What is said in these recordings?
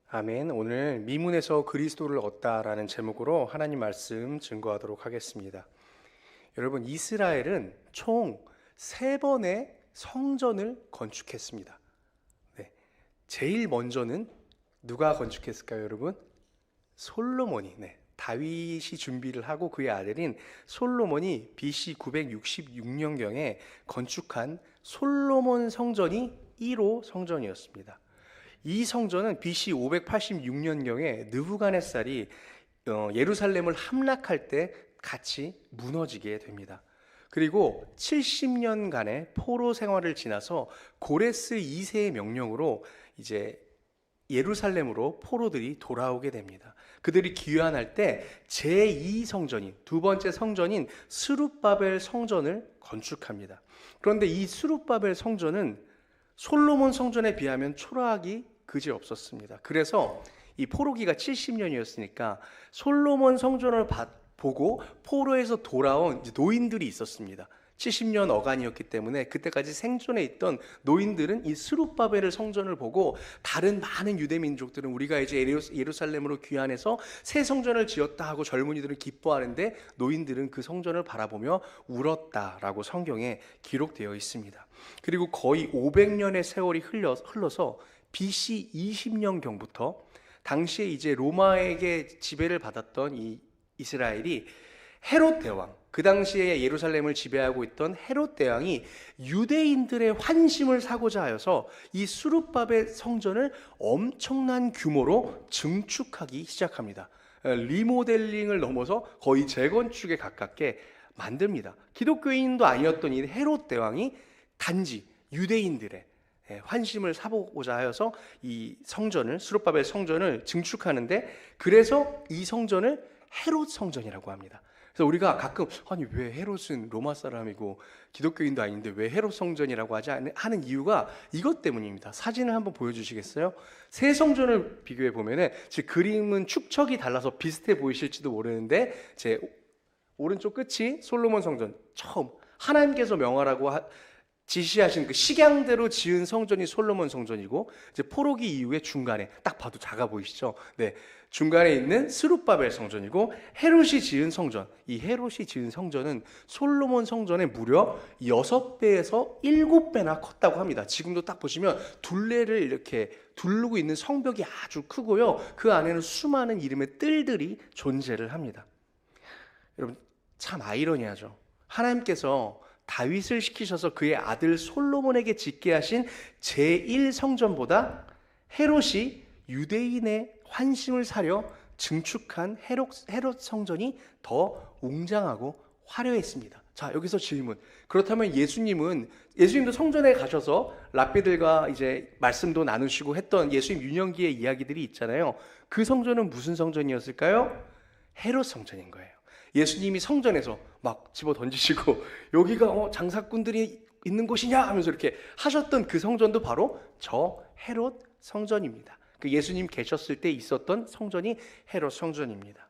아멘. 오늘 미문에서 그리스도를 얻다라는 제목으로 하나님 말씀 증거하도록 하겠습니다. 여러분, 이스라엘은 총 3번의 성전을 건축했습니다. 네. 제일 먼저는 누가 건축했을까요, 여러분? 솔로몬이. 다윗이 준비를 하고 그의 아들인 솔로몬이 BC 966년경에 건축한 솔로몬 성전이 1호 성전이었습니다. 이 성전은 BC 586년경에 느부갓네살이 예루살렘을 함락할 때 같이 무너지게 됩니다. 그리고 70년간의 포로 생활을 지나서 고레스 2세의 명령으로 이제 예루살렘으로 포로들이 돌아오게 됩니다. 그들이 귀환할 때 제2성전인 두 번째 성전인 스룹바벨 성전을 건축합니다. 그런데 이 스룹바벨 성전은 솔로몬 성전에 비하면 초라하기 그지없었습니다. 그래서 이 포로기가 70년이었으니까 솔로몬 성전을 보고 포로에서 돌아온 노인들이 있었습니다. 70년 어간이었기 때문에 그때까지 생존해 있던 노인들은 이 스룹바벨의 성전을 보고 다른 많은 유대 민족들은 우리가 이제 예루살렘으로 귀환해서 새 성전을 지었다 하고 젊은이들은 기뻐하는데 노인들은 그 성전을 바라보며 울었다라고 성경에 기록되어 있습니다. 그리고 거의 500년의 세월이 흘러서 BC 20년경부터 당시에 이제 로마에게 지배를 받았던 이 이스라엘이 헤롯 대왕, 그 당시에 예루살렘을 지배하고 있던 헤롯 대왕이 유대인들의 환심을 사고자 하여서 이 수룹바벨 성전을 엄청난 규모로 증축하기 시작합니다. 리모델링을 넘어서 거의 재건축에 가깝게 만듭니다. 기독교인도 아니었던 이 헤롯 대왕이 단지 유대인들의 환심을 사보고자 하여서 이 성전을, 수룹바벨 성전을 증축하는데, 그래서 이 성전을 헤롯 성전이라고 합니다. 그래서 우리가 가끔 아니 왜 헤롯은 로마 사람이고 기독교인도 아닌데 왜 헤롯 성전이라고 하는 이유가 이것 때문입니다. 사진을 한번 보여주시겠어요? 세 성전을 비교해 보면은 지금 그림은 축척이 달라서 비슷해 보이실지도 모르는데 제 오른쪽 끝이 솔로몬 성전, 처음 하나님께서 명하라고 지시하신 그 식양대로 지은 성전이 솔로몬 성전이고, 이제 포로기 이후에 중간에 딱 봐도 작아 보이시죠? 네, 중간에 있는 스룹바벨 성전이고, 헤롯이 지은 성전, 이 헤롯이 지은 성전은 솔로몬 성전의 무려 6배에서 7배나 컸다고 합니다. 지금도 딱 보시면 둘레를 이렇게 두르고 있는 성벽이 아주 크고요, 그 안에는 수많은 이름의 뜰들이 존재를 합니다. 여러분, 참 아이러니하죠. 하나님께서 다윗을 시키셔서 그의 아들 솔로몬에게 짓게 하신 제1성전보다 헤롯이 유대인의 환심을 사려 증축한 헤롯 성전이 더 웅장하고 화려했습니다. 자, 여기서 질문. 그렇다면 예수님도 성전에 가셔서 랍비들과 이제 말씀도 나누시고 했던 예수님 유년기의 이야기들이 있잖아요. 그 성전은 무슨 성전이었을까요? 헤롯 성전인 거예요. 예수님이 성전에서 막 집어 던지시고 여기가 장사꾼들이 있는 곳이냐 하면서 이렇게 하셨던 그 성전도 바로 저 헤롯 성전입니다. 그 예수님 계셨을 때 있었던 성전이 헤롯 성전입니다.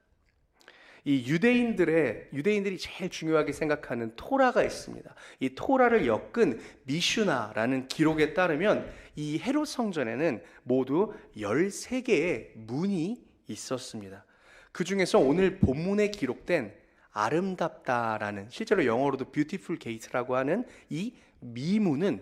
이 유대인들이 제일 중요하게 생각하는 토라가 있습니다. 이 토라를 엮은 미슈나라는 기록에 따르면 이 헤롯 성전에는 모두 13개의 문이 있었습니다. 그 중에서 오늘 본문에 기록된 아름답다라는, 실제로 영어로도 beautiful gate라고 하는 이 미문은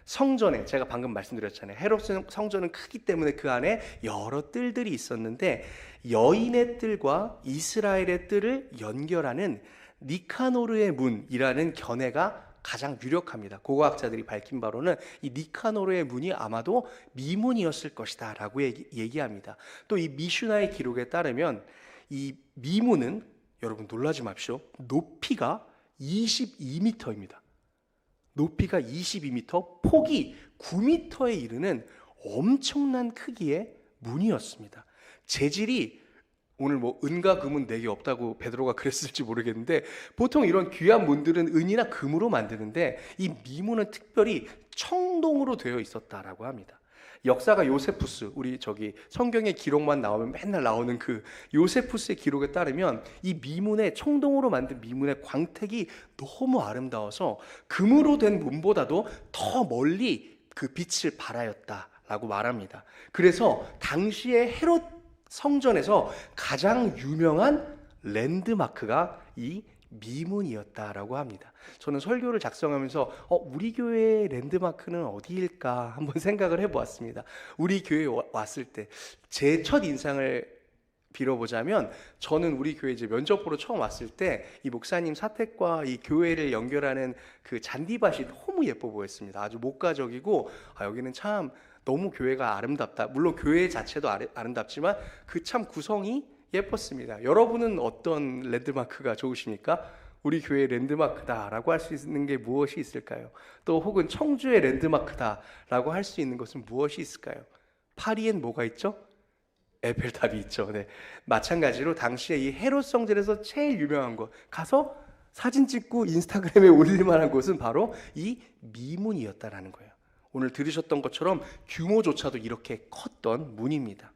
성전에, 제가 방금 말씀드렸잖아요. 헤롯 성전은 크기 때문에 그 안에 여러 뜰들이 있었는데 여인의 뜰과 이스라엘의 뜰을 연결하는 니카노르의 문이라는 견해가 가장 유력합니다. 고고학자들이 밝힌 바로는 이 니카노르의 문이 아마도 미문이었을 것이다 라고 얘기합니다. 또 이 미슈나의 기록에 따르면 이 미문은, 여러분 놀라지 마십시오, 높이가 22m입니다. 높이가 22m, 폭이 9m에 이르는 엄청난 크기의 문이었습니다. 재질이, 오늘 은과 금은 내게 없다고 베드로가 그랬을지 모르겠는데, 보통 이런 귀한 문들은 은이나 금으로 만드는데 이 미문은 특별히 청동으로 되어 있었다라고 합니다. 역사가 요세푸스, 우리 성경의 기록만 나오면 맨날 나오는 그 요세푸스의 기록에 따르면 이 미문의, 청동으로 만든 미문의 광택이 너무 아름다워서 금으로 된 문보다도 더 멀리 그 빛을 발하였다 라고 말합니다. 그래서 당시에 헤롯 성전에서 가장 유명한 랜드마크가 이 미문이었다라고 합니다. 저는 설교를 작성하면서 우리 교회의 랜드마크는 어디일까 한번 생각을 해보았습니다. 우리 교회에 왔을 때 제 첫 인상을 빌어보자면, 저는 우리 교회 이제 면접 보러 처음 왔을 때 이 목사님 사택과 이 교회를 연결하는 그 잔디밭이 너무 예뻐 보였습니다. 아주 목가적이고, 여기는 참 너무 교회가 아름답다. 물론 교회 자체도 아름답지만 그 참 구성이 예뻤습니다. 여러분은 어떤 랜드마크가 좋으십니까? 우리 교회 랜드마크다라고 할 수 있는 게 무엇이 있을까요? 또 혹은 청주의 랜드마크다라고 할 수 있는 것은 무엇이 있을까요? 파리엔 뭐가 있죠? 에펠탑이 있죠. 네. 마찬가지로 당시에 이 헤롯 성전에서 제일 유명한 곳, 가서 사진 찍고 인스타그램에 올릴 만한 곳은 바로 이 미문이었다라는 거예요. 오늘 들으셨던 것처럼 규모조차도 이렇게 컸던 문입니다.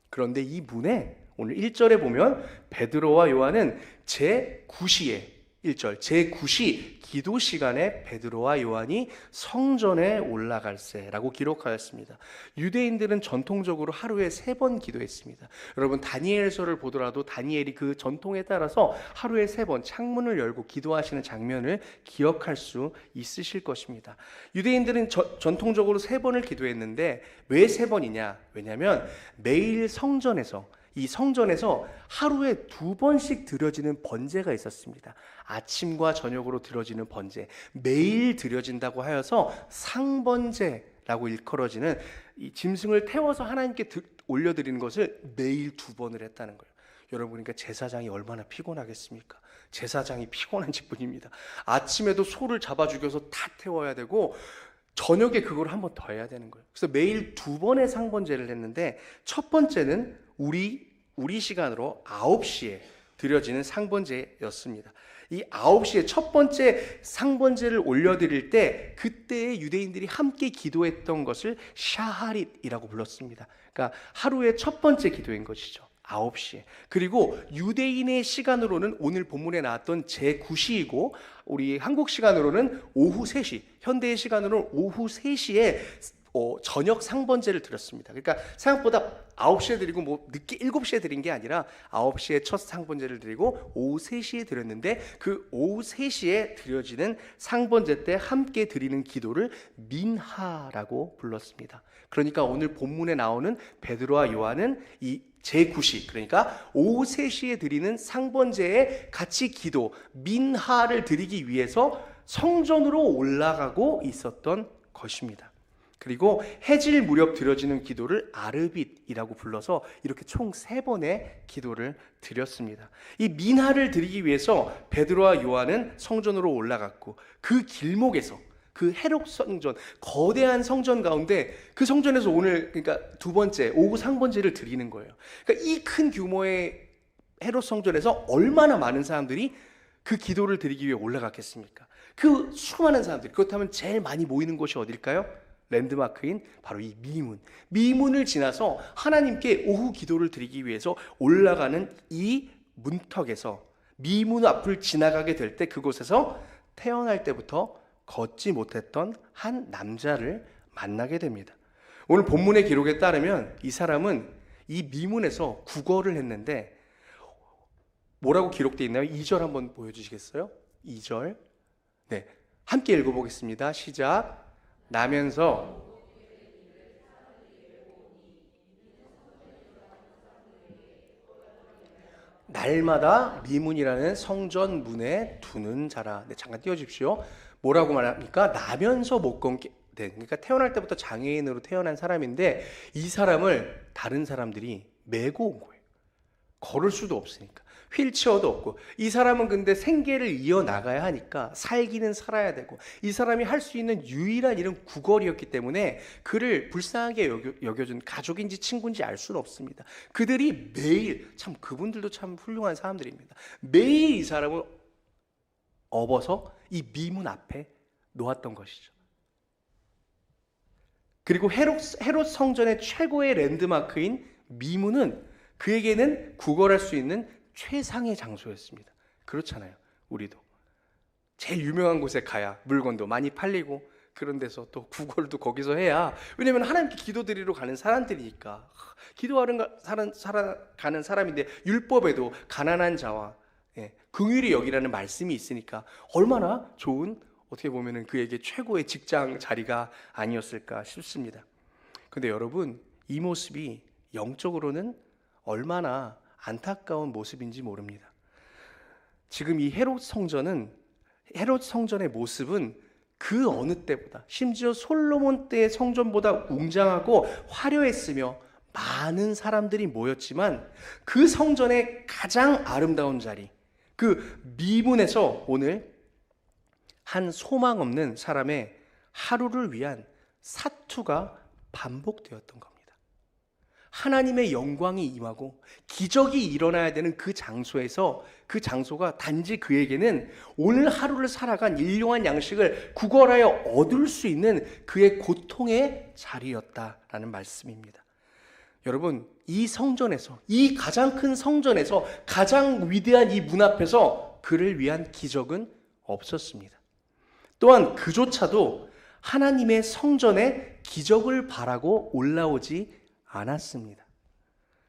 그런데 이 문에 오늘 1절에 보면 베드로와 요한은 제9시에 1절 제9시 기도 시간에 베드로와 요한이 성전에 올라갈세라고 기록하였습니다. 유대인들은 전통적으로 하루에 3번 기도했습니다. 여러분 다니엘서를 보더라도 다니엘이 그 전통에 따라서 하루에 3번 창문을 열고 기도하시는 장면을 기억할 수 있으실 것입니다. 유대인들은 전통적으로 3번을 기도했는데 왜 3번이냐? 왜냐하면 매일 이 성전에서 하루에 2번씩 드려지는 번제가 있었습니다. 아침과 저녁으로 드려지는 번제, 매일 드려진다고 하여서 상번제라고 일컬어지는 이 짐승을 태워서 하나님께 올려드리는 것을 매일 2번을 했다는 거예요. 여러분, 그러니까 제사장이 얼마나 피곤하겠습니까? 제사장이 피곤한 직분입니다. 아침에도 소를 잡아 죽여서 다 태워야 되고 저녁에 그걸 한 번 더 해야 되는 거예요. 그래서 매일 2번의 상번제를 했는데, 첫 번째는 우리 시간으로 9시에 드려지는 상번제였습니다. 이 9시에 첫 번째 상번제를 올려드릴 때 그때 유대인들이 함께 기도했던 것을 샤하릿이라고 불렀습니다. 그러니까 하루의 첫 번째 기도인 것이죠. 9시에. 그리고 유대인의 시간으로는 오늘 본문에 나왔던 제9시이고 우리 한국 시간으로는 오후 3시, 현대의 시간으로는 오후 3시에 저녁 상번제를 드렸습니다. 그러니까 생각보다 9시에 드리고 늦게 7시에 드린 게 아니라 9시에 첫 상번제를 드리고 오후 3시에 드렸는데, 그 오후 3시에 드려지는 상번제 때 함께 드리는 기도를 민하라고 불렀습니다. 그러니까 오늘 본문에 나오는 베드로와 요한은 이 제9시, 그러니까 오후 3시에 드리는 상번제에 같이 기도 민하를 드리기 위해서 성전으로 올라가고 있었던 것입니다. 그리고 해질 무렵 드려지는 기도를 아르빗이라고 불러서 이렇게 총 3번의 기도를 드렸습니다. 이 민하를 드리기 위해서 베드로와 요한은 성전으로 올라갔고, 그 길목에서 그 헤롯 성전, 거대한 성전 가운데 그 성전에서 오늘 그러니까 2번째 오후 상번제를 드리는 거예요. 그러니까 이 큰 규모의 헤롯 성전에서 얼마나 많은 사람들이 그 기도를 드리기 위해 올라갔겠습니까? 그 수많은 사람들이, 그렇다면 제일 많이 모이는 곳이 어딜까요? 랜드마크인 바로 이 미문을 지나서 하나님께 오후 기도를 드리기 위해서 올라가는 이 문턱에서 미문 앞을 지나가게 될 때 그곳에서 태어날 때부터 걷지 못했던 한 남자를 만나게 됩니다. 오늘 본문의 기록에 따르면 이 사람은 이 미문에서 구걸을 했는데 뭐라고 기록되어 있나요? 2절 한번 보여주시겠어요? 2절. 네, 함께 읽어보겠습니다. 시작. 나면서 날마다 미문이라는 성전 문에 두는 자라. 네, 잠깐 띄워주십시오. 뭐라고 말합니까? 나면서 못 걷게 된, 그러니까 태어날 때부터 장애인으로 태어난 사람인데 이 사람을 다른 사람들이 메고 온 거예요. 걸을 수도 없으니까. 휠체어도 없고, 이 사람은 근데 생계를 이어나가야 하니까 살기는 살아야 되고, 이 사람이 할 수 있는 유일한 일은 구걸이었기 때문에 그를 불쌍하게 여겨준 가족인지 친구인지 알 수는 없습니다. 그들이 매일, 참 그분들도 참 훌륭한 사람들입니다. 매일 이 사람을 업어서 이 미문 앞에 놓았던 것이죠. 그리고 헤롯 성전의 최고의 랜드마크인 미문은 그에게는 구걸할 수 있는 최상의 장소였습니다. 그렇잖아요. 우리도 제일 유명한 곳에 가야 물건도 많이 팔리고 그런 데서 또 구걸도 거기서 해야, 왜냐면 하나님께 기도드리러 가는 사람들이니까. 가는 사람인데 율법에도 가난한 자와 긍휼히 여기라는 말씀이 있으니까 얼마나 좋은, 어떻게 보면은 그에게 최고의 직장 자리가 아니었을까 싶습니다. 근데 여러분, 이 모습이 영적으로는 얼마나 안타까운 모습인지 모릅니다. 지금 이 헤롯 성전의 모습은 그 어느 때보다, 심지어 솔로몬 때의 성전보다 웅장하고 화려했으며 많은 사람들이 모였지만 그 성전의 가장 아름다운 자리, 그 미문에서 오늘 한 소망 없는 사람의 하루를 위한 사투가 반복되었던 겁니다. 하나님의 영광이 임하고 기적이 일어나야 되는 그 장소에서, 그 장소가 단지 그에게는 오늘 하루를 살아간 일용한 양식을 구걸하여 얻을 수 있는 그의 고통의 자리였다라는 말씀입니다. 여러분, 이 성전에서, 이 가장 큰 성전에서, 가장 위대한 이 문 앞에서 그를 위한 기적은 없었습니다. 또한 그조차도 하나님의 성전에 기적을 바라고 올라오지 않았습니다.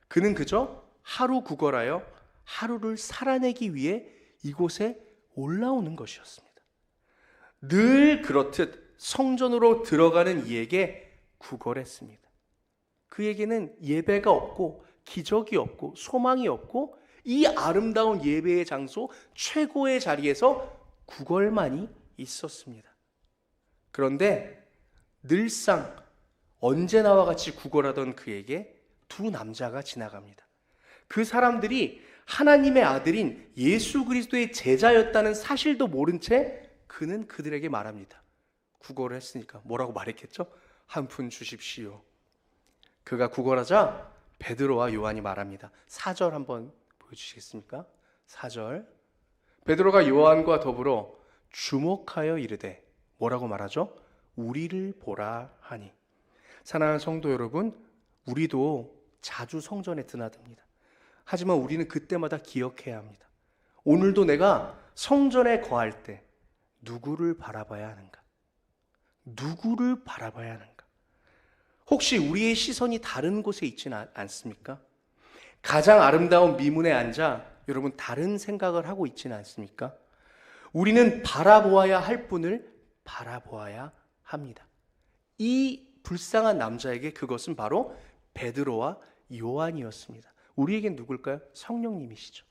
그는 그저 하루 구걸하여 하루를 살아내기 위해 이곳에 올라오는 것이었습니다. 늘 그렇듯 성전으로 들어가는 이에게 구걸했습니다. 그에게는 예배가 없고 기적이 없고 소망이 없고 이 아름다운 예배의 장소 최고의 자리에서 구걸만이 있었습니다. 그런데 늘상 언제나와 같이 구걸하던 그에게 두 남자가 지나갑니다. 그 사람들이 하나님의 아들인 예수 그리스도의 제자였다는 사실도 모른 채 그는 그들에게 말합니다. 구걸을 했으니까 뭐라고 말했겠죠? 한 푼 주십시오. 그가 구걸하자 베드로와 요한이 말합니다. 4절 한번 보여주시겠습니까? 4절. 베드로가 요한과 더불어 주목하여 이르되, 뭐라고 말하죠? 우리를 보라 하니. 사랑하는 성도 여러분, 우리도 자주 성전에 드나듭니다. 하지만 우리는 그때마다 기억해야 합니다. 오늘도 내가 성전에 거할 때 누구를 바라봐야 하는가? 누구를 바라봐야 하는가? 혹시 우리의 시선이 다른 곳에 있지는 않습니까? 가장 아름다운 미문에 앉아 여러분 다른 생각을 하고 있지는 않습니까? 우리는 바라보아야 할 분을 바라보아야 합니다. 이 불쌍한 남자에게 그것은 바로 베드로와 요한이었습니다. 우리에겐 누굴까요? 성령님이시죠.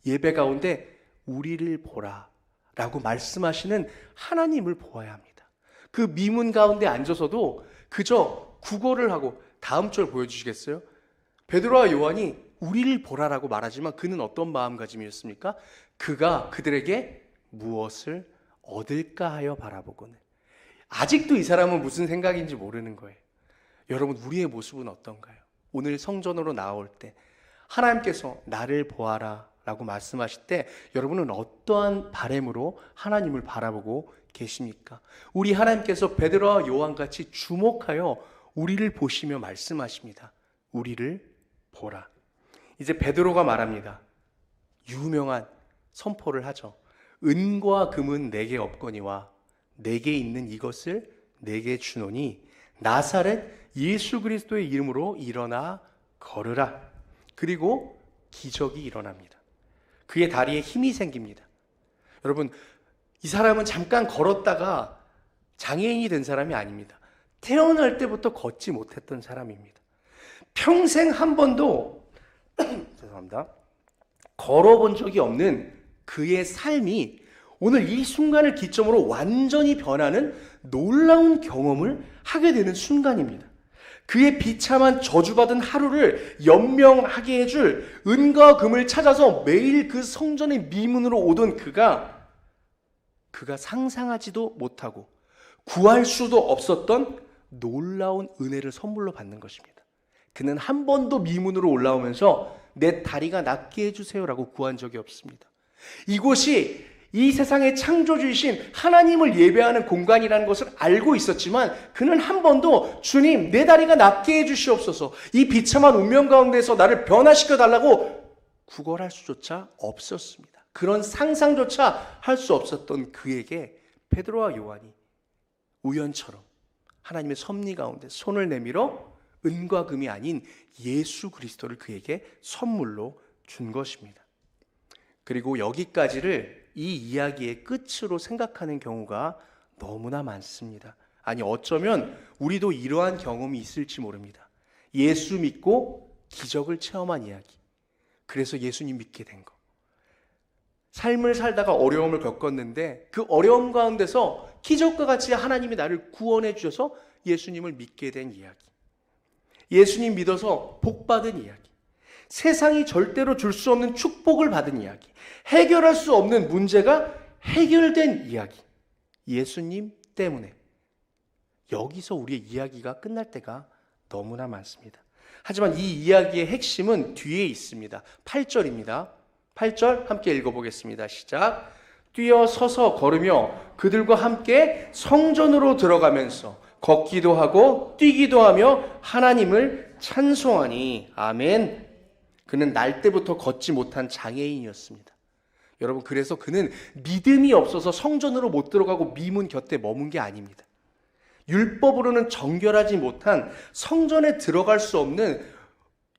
예배 가운데 우리를 보라 라고 말씀하시는 하나님을 보아야 합니다. 그 미문 가운데 앉아서도 그저 구걸을 하고, 다음 절 보여주시겠어요? 베드로와 요한이 우리를 보라라고 말하지만 그는 어떤 마음가짐이었습니까? 그가 그들에게 무엇을 얻을까 하여 바라보고는, 아직도 이 사람은 무슨 생각인지 모르는 거예요. 여러분, 우리의 모습은 어떤가요? 오늘 성전으로 나올 때 하나님께서 나를 보아라 라고 말씀하실 때 여러분은 어떠한 바람으로 하나님을 바라보고 계십니까? 우리 하나님께서 베드로와 요한같이 주목하여 우리를 보시며 말씀하십니다. 우리를 보라. 이제 베드로가 말합니다. 유명한 선포를 하죠. 은과 금은 내게 없거니와 내게 있는 이것을 내게 주노니 나사렛 예수 그리스도의 이름으로 일어나 걸으라. 그리고 기적이 일어납니다. 그의 다리에 힘이 생깁니다. 여러분, 이 사람은 잠깐 걸었다가 장애인이 된 사람이 아닙니다. 태어날 때부터 걷지 못했던 사람입니다. 평생 한 번도 죄송합니다. 걸어본 적이 없는 그의 삶이 오늘 이 순간을 기점으로 완전히 변하는 놀라운 경험을 하게 되는 순간입니다. 그의 비참한 저주받은 하루를 연명하게 해줄 은과 금을 찾아서 매일 그 성전의 미문으로 오던 그가 상상하지도 못하고 구할 수도 없었던 놀라운 은혜를 선물로 받는 것입니다. 그는 한 번도 미문으로 올라오면서 내 다리가 낫게 해주세요라고 구한 적이 없습니다. 이곳이 이 세상의 창조주이신 하나님을 예배하는 공간이라는 것을 알고 있었지만 그는 한 번도 주님 내 다리가 낫게 해주시옵소서, 이 비참한 운명 가운데서 나를 변화시켜 달라고 구걸할 수조차 없었습니다. 그런 상상조차 할 수 없었던 그에게 베드로와 요한이 우연처럼 하나님의 섭리 가운데 손을 내밀어 은과 금이 아닌 예수 그리스도를 그에게 선물로 준 것입니다. 그리고 여기까지를 이 이야기의 끝으로 생각하는 경우가 너무나 많습니다. 아니, 어쩌면 우리도 이러한 경험이 있을지 모릅니다. 예수 믿고 기적을 체험한 이야기. 그래서 예수님 믿게 된 거. 삶을 살다가 어려움을 겪었는데 그 어려움 가운데서 기적과 같이 하나님이 나를 구원해 주셔서 예수님을 믿게 된 이야기. 예수님 믿어서 복 받은 이야기. 세상이 절대로 줄 수 없는 축복을 받은 이야기. 해결할 수 없는 문제가 해결된 이야기. 예수님 때문에. 여기서 우리의 이야기가 끝날 때가 너무나 많습니다. 하지만 이 이야기의 핵심은 뒤에 있습니다. 8절입니다. 8절 함께 읽어보겠습니다. 시작. 뛰어 서서 걸으며 그들과 함께 성전으로 들어가면서 걷기도 하고 뛰기도 하며 하나님을 찬송하니. 아멘. 그는 날 때부터 걷지 못한 장애인이었습니다. 여러분, 그래서 그는 믿음이 없어서 성전으로 못 들어가고 미문 곁에 머문 게 아닙니다. 율법으로는 정결하지 못한 성전에 들어갈 수 없는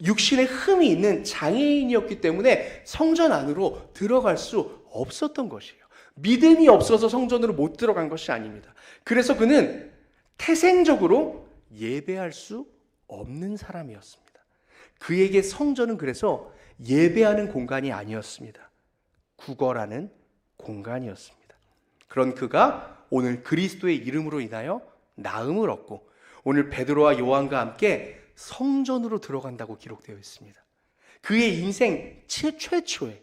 육신의 흠이 있는 장애인이었기 때문에 성전 안으로 들어갈 수 없었던 것이에요. 믿음이 없어서 성전으로 못 들어간 것이 아닙니다. 그래서 그는 태생적으로 예배할 수 없는 사람이었습니다. 그에게 성전은 그래서 예배하는 공간이 아니었습니다. 구걸하는 공간이었습니다. 그런 그가 오늘 그리스도의 이름으로 인하여 나음을 얻고 오늘 베드로와 요한과 함께 성전으로 들어간다고 기록되어 있습니다. 그의 인생 최초에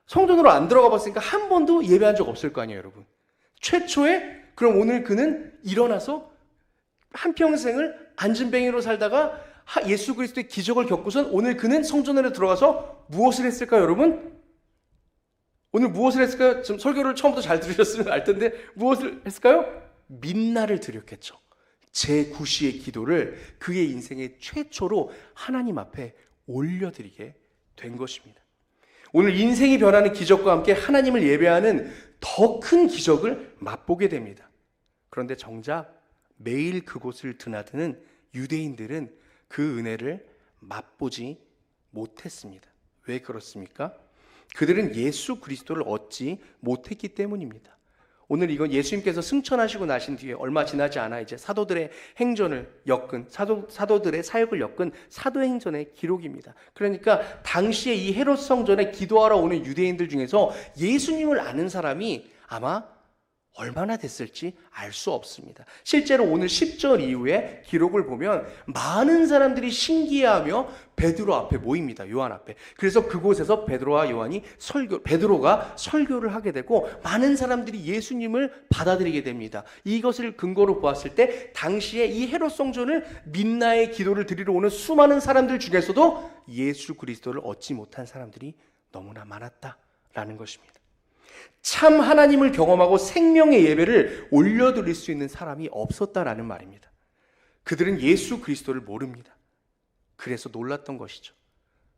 성전으로 안 들어가 봤으니까 한 번도 예배한 적 없을 거 아니에요, 여러분. 최초에 그럼 오늘 그는 일어나서 한평생을 앉은뱅이로 살다가 예수 그리스도의 기적을 겪고선 오늘 그는 성전으로 들어가서 무엇을 했을까요, 여러분? 오늘 무엇을 했을까요? 지금 설교를 처음부터 잘 들으셨으면 알 텐데 무엇을 했을까요? 민나를 드렸겠죠. 제9시의 기도를 그의 인생의 최초로 하나님 앞에 올려드리게 된 것입니다. 오늘 인생이 변하는 기적과 함께 하나님을 예배하는 더 큰 기적을 맛보게 됩니다. 그런데 정작 매일 그곳을 드나드는 유대인들은 그 은혜를 맛보지 못했습니다. 왜 그렇습니까? 그들은 예수 그리스도를 얻지 못했기 때문입니다. 오늘 이건 예수님께서 승천하시고 나신 뒤에 얼마 지나지 않아 이제 사도들의 행전을 엮은 사도들의 사역을 엮은 사도행전의 기록입니다. 그러니까 당시에 이 헤롯 성전에 기도하러 오는 유대인들 중에서 예수님을 아는 사람이 아마 얼마나 됐을지 알 수 없습니다. 실제로 오늘 10절 이후에 기록을 보면 많은 사람들이 신기해하며 베드로 앞에 모입니다. 요한 앞에. 그래서 그곳에서 베드로가 설교를 하게 되고 많은 사람들이 예수님을 받아들이게 됩니다. 이것을 근거로 보았을 때 당시에 이 헤롯 성전을 민나의 기도를 드리러 오는 수많은 사람들 중에서도 예수 그리스도를 얻지 못한 사람들이 너무나 많았다라는 것입니다. 참 하나님을 경험하고 생명의 예배를 올려드릴 수 있는 사람이 없었다라는 말입니다. 그들은 예수 그리스도를 모릅니다. 그래서 놀랐던 것이죠.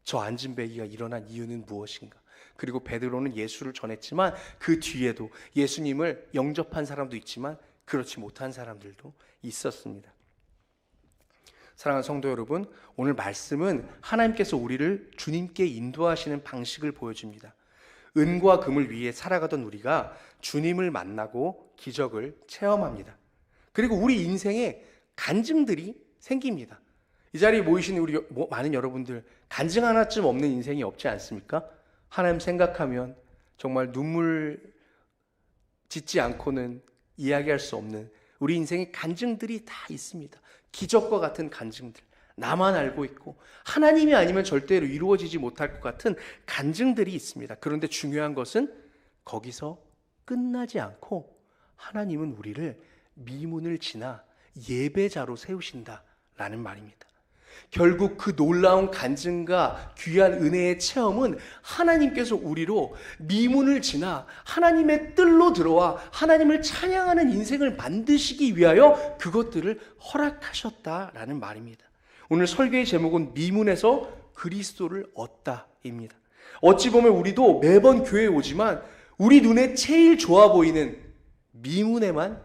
저 앉은배기가 일어난 이유는 무엇인가? 그리고 베드로는 예수를 전했지만 그 뒤에도 예수님을 영접한 사람도 있지만 그렇지 못한 사람들도 있었습니다. 사랑하는 성도 여러분, 오늘 말씀은 하나님께서 우리를 주님께 인도하시는 방식을 보여줍니다. 은과 금을 위해 살아가던 우리가 주님을 만나고 기적을 체험합니다. 그리고 우리 인생에 간증들이 생깁니다. 이 자리에 모이신 우리 많은 여러분들 간증 하나쯤 없는 인생이 없지 않습니까? 하나님 생각하면 정말 눈물 짓지 않고는 이야기할 수 없는 우리 인생의 간증들이 다 있습니다. 기적과 같은 간증들. 나만 알고 있고 하나님이 아니면 절대로 이루어지지 못할 것 같은 간증들이 있습니다. 그런데 중요한 것은 거기서 끝나지 않고 하나님은 우리를 미문을 지나 예배자로 세우신다라는 말입니다. 결국 그 놀라운 간증과 귀한 은혜의 체험은 하나님께서 우리로 미문을 지나 하나님의 뜰로 들어와 하나님을 찬양하는 인생을 만드시기 위하여 그것들을 허락하셨다라는 말입니다. 오늘 설교의 제목은 미문에서 그리스도를 얻다입니다. 어찌 보면 우리도 매번 교회에 오지만 우리 눈에 제일 좋아 보이는 미문에만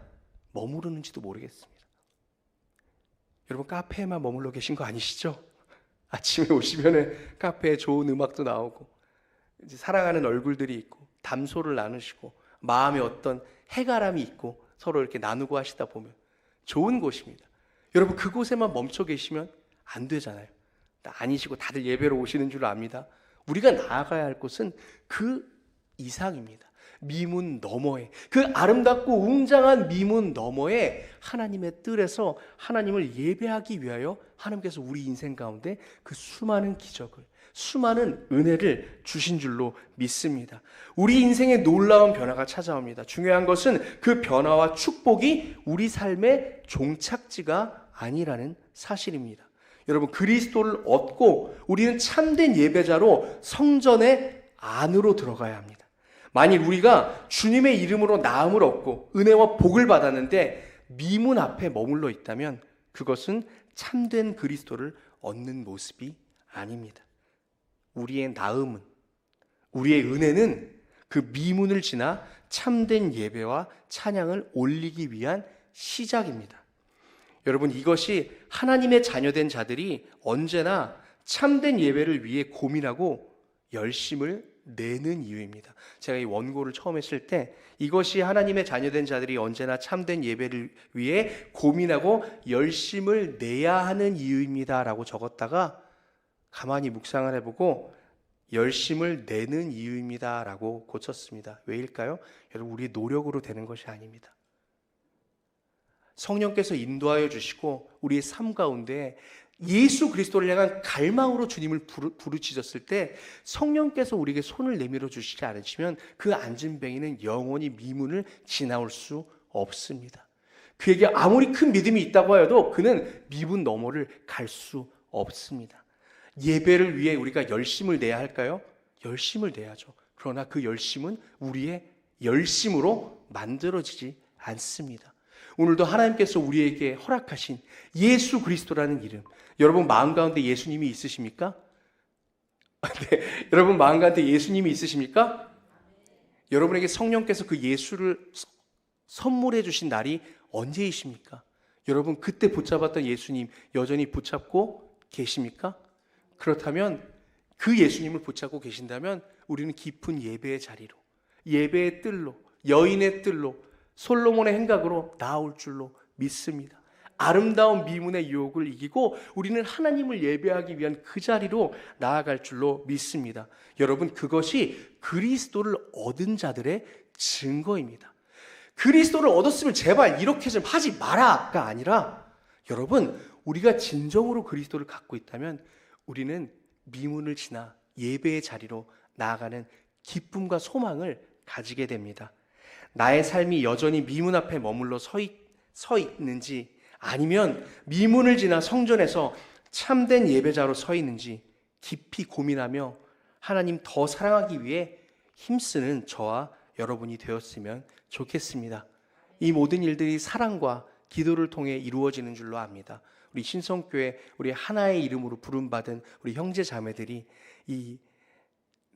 머무르는지도 모르겠습니다. 여러분 카페에만 머물러 계신 거 아니시죠? 아침에 오시면은 카페에 좋은 음악도 나오고 이제 사랑하는 얼굴들이 있고 담소를 나누시고 마음에 어떤 해가람이 있고 서로 이렇게 나누고 하시다 보면 좋은 곳입니다. 여러분 그곳에만 멈춰 계시면 안 되잖아요. 아니시고 다들 예배로 오시는 줄 압니다. 우리가 나아가야 할 곳은 그 이상입니다. 미문 너머에, 그 아름답고 웅장한 미문 너머에 하나님의 뜰에서 하나님을 예배하기 위하여 하나님께서 우리 인생 가운데 그 수많은 기적을, 수많은 은혜를 주신 줄로 믿습니다. 우리 인생에 놀라운 변화가 찾아옵니다. 중요한 것은 그 변화와 축복이 우리 삶의 종착지가 아니라는 사실입니다. 여러분 그리스도를 얻고 우리는 참된 예배자로 성전의 안으로 들어가야 합니다. 만일 우리가 주님의 이름으로 나음을 얻고 은혜와 복을 받았는데 미문 앞에 머물러 있다면 그것은 참된 그리스도를 얻는 모습이 아닙니다. 우리의 나음은, 우리의 은혜는 그 미문을 지나 참된 예배와 찬양을 올리기 위한 시작입니다. 여러분 이것이 하나님의 자녀된 자들이 언제나 참된 예배를 위해 고민하고 열심을 내는 이유입니다. 제가 이 원고를 처음 했을 때 이것이 하나님의 자녀된 자들이 언제나 참된 예배를 위해 고민하고 열심을 내야 하는 이유입니다 라고 적었다가 가만히 묵상을 해보고 열심을 내는 이유입니다 라고 고쳤습니다. 왜일까요? 여러분 우리의 노력으로 되는 것이 아닙니다. 성령께서 인도하여 주시고 우리의 삶 가운데 예수 그리스도를 향한 갈망으로 주님을 부르짖었을 때 성령께서 우리에게 손을 내밀어 주시지 않으시면 그 안진뱅이는 영원히 미문을 지나올 수 없습니다. 그에게 아무리 큰 믿음이 있다고 하여도 그는 미문 너머를 갈 수 없습니다. 예배를 위해 우리가 열심을 내야 할까요? 열심을 내야죠. 그러나 그 열심은 우리의 열심으로 만들어지지 않습니다. 오늘도 하나님께서 우리에게 허락하신 예수 그리스도라는 이름, 여러분 마음 가운데 예수님이 있으십니까? 네, 여러분 마음 가운데 예수님이 있으십니까? 여러분에게 성령께서 그 예수를 선물해 주신 날이 언제이십니까? 여러분 그때 붙잡았던 예수님 여전히 붙잡고 계십니까? 그렇다면 그 예수님을 붙잡고 계신다면 우리는 깊은 예배의 자리로, 예배의 뜰로, 여인의 뜰로, 솔로몬의 행각으로 나아올 줄로 믿습니다. 아름다운 미문의 유혹을 이기고 우리는 하나님을 예배하기 위한 그 자리로 나아갈 줄로 믿습니다. 여러분 그것이 그리스도를 얻은 자들의 증거입니다. 그리스도를 얻었으면 제발 이렇게 좀 하지 마라가 아니라 여러분 우리가 진정으로 그리스도를 갖고 있다면 우리는 미문을 지나 예배의 자리로 나아가는 기쁨과 소망을 가지게 됩니다. 나의 삶이 여전히 미문 앞에 머물러 서 있는지 아니면 미문을 지나 성전에서 참된 예배자로 서 있는지 깊이 고민하며 하나님 더 사랑하기 위해 힘쓰는 저와 여러분이 되었으면 좋겠습니다. 이 모든 일들이 사랑과 기도를 통해 이루어지는 줄로 압니다. 우리 신성교회 우리 하나의 이름으로 부름받은 우리 형제 자매들이 이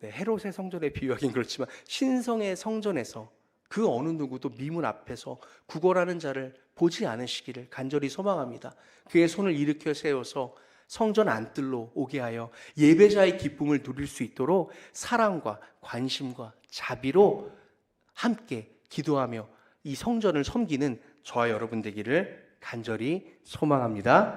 헤롯의 성전에 비유하긴 그렇지만 신성의 성전에서 그 어느 누구도 미문 앞에서 구걸하는 자를 보지 않으시기를 간절히 소망합니다. 그의 손을 일으켜 세워서 성전 안뜰로 오게 하여 예배자의 기쁨을 누릴 수 있도록 사랑과 관심과 자비로 함께 기도하며 이 성전을 섬기는 저와 여러분 되기를 간절히 소망합니다.